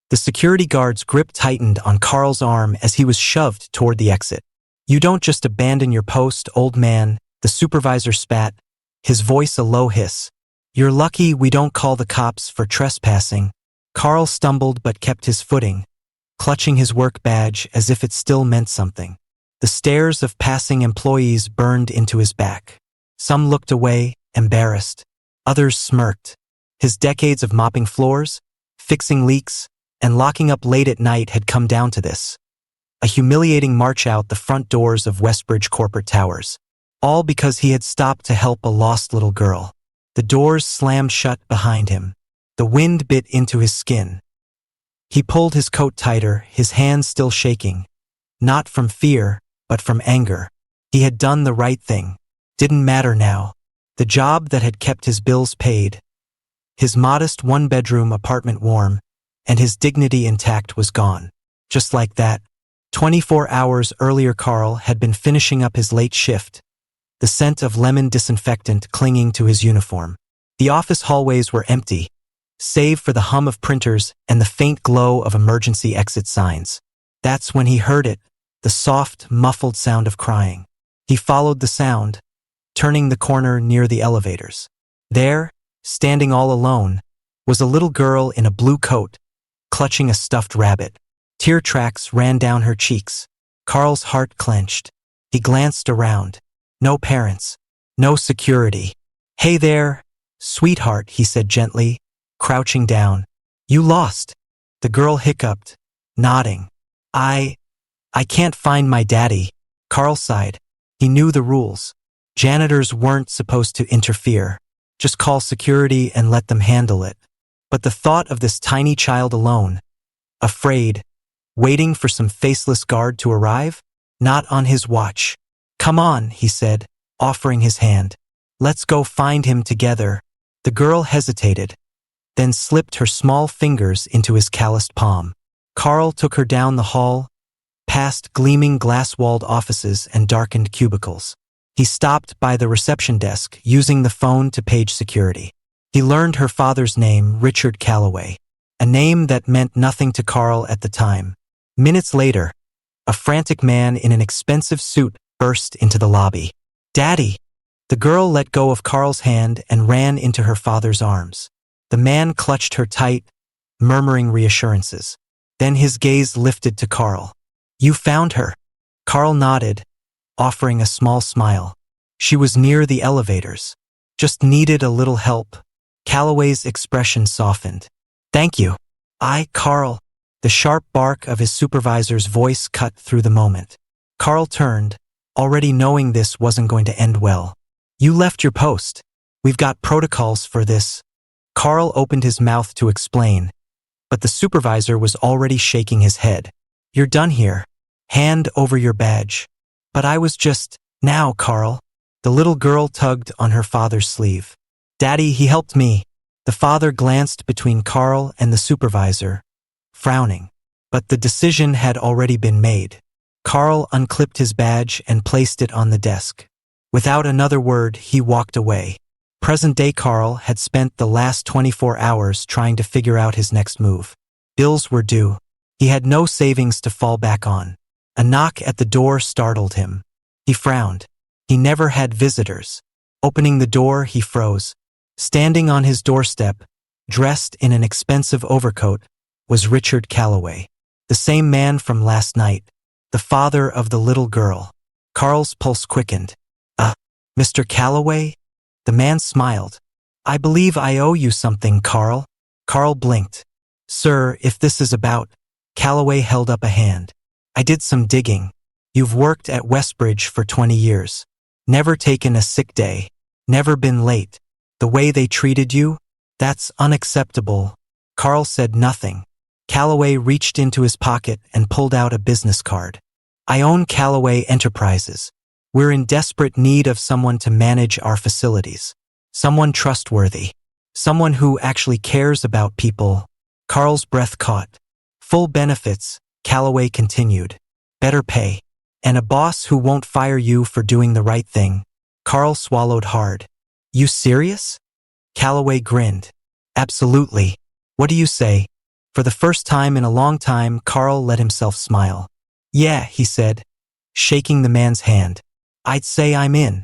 The security guard's grip tightened on Carl's arm as he was shoved toward the exit. "You don't just abandon your post, old man," the supervisor spat, his voice a low hiss. "You're lucky we don't call the cops for trespassing." Carl stumbled but kept his footing, clutching his work badge as if it still meant something. The stares of passing employees burned into his back. Some looked away, embarrassed. Others smirked. His decades of mopping floors, fixing leaks, and locking up late at night had come down to this. A humiliating march out the front doors of Westbridge corporate towers. All because he had stopped to help a lost little girl. The doors slammed shut behind him. The wind bit into his skin. He pulled his coat tighter, his hands still shaking. Not from fear, but from anger. He had done the right thing. Didn't matter now. The job that had kept his bills paid, his modest one-bedroom apartment warm, and his dignity intact was gone. Just like that. 24 hours earlier Carl had been finishing up his late shift, the scent of lemon disinfectant clinging to his uniform. The office hallways were empty, save for the hum of printers and the faint glow of emergency exit signs. That's when he heard it, the soft, muffled sound of crying. He followed the sound, turning the corner near the elevators. There, standing all alone, was a little girl in a blue coat, clutching a stuffed rabbit. Tear tracks ran down her cheeks. Carl's heart clenched. He glanced around. No parents. No security. "Hey there, sweetheart," he said gently, crouching down. "You lost." The girl hiccuped, nodding. I can't find my daddy." Carl sighed. He knew the rules. Janitors weren't supposed to interfere. Just call security and let them handle it. But the thought of this tiny child alone, afraid, waiting for some faceless guard to arrive? Not on his watch. "Come on," he said, offering his hand. "Let's go find him together." The girl hesitated, then slipped her small fingers into his calloused palm. Carl took her down the hall, past gleaming glass-walled offices and darkened cubicles. He stopped by the reception desk, using the phone to page security. He learned her father's name, Richard Calloway, a name that meant nothing to Carl at the time. Minutes later, a frantic man in an expensive suit burst into the lobby. "Daddy!" The girl let go of Carl's hand and ran into her father's arms. The man clutched her tight, murmuring reassurances. Then his gaze lifted to Carl. "You found her?" Carl nodded, offering a small smile. "She was near the elevators. Just needed a little help." Calloway's expression softened. "Thank you." Carl." The sharp bark of his supervisor's voice cut through the moment. Carl turned, already knowing this wasn't going to end well. "You left your post. We've got protocols for this." Carl opened his mouth to explain, but the supervisor was already shaking his head. "You're done here. Hand over your badge." "But I was just..." "Now, Carl." The little girl tugged on her father's sleeve. "Daddy, he helped me." The father glanced between Carl and the supervisor, frowning. But the decision had already been made. Carl unclipped his badge and placed it on the desk. Without another word, he walked away. Present-day Carl had spent the last 24 hours trying to figure out his next move. Bills were due. He had no savings to fall back on. A knock at the door startled him. He frowned. He never had visitors. Opening the door, he froze. Standing on his doorstep, dressed in an expensive overcoat, was Richard Calloway. The same man from last night. The father of the little girl. Carl's pulse quickened. Mr. Calloway?" The man smiled. "I believe I owe you something, Carl." Carl blinked. "Sir, if this is about..." Calloway held up a hand. "I did some digging. You've worked at Westbridge for 20 years. Never taken a sick day. Never been late. The way they treated you? That's unacceptable." Carl said nothing. Calloway reached into his pocket and pulled out a business card. "I own Calloway Enterprises. We're in desperate need of someone to manage our facilities. Someone trustworthy. Someone who actually cares about people." Carl's breath caught. "Full benefits," Calloway continued. "Better pay. And a boss who won't fire you for doing the right thing." Carl swallowed hard. "You serious?" Calloway grinned. "Absolutely. What do you say?" For the first time in a long time, Carl let himself smile. Yeah, he said, shaking the man's hand. I'd say I'm in.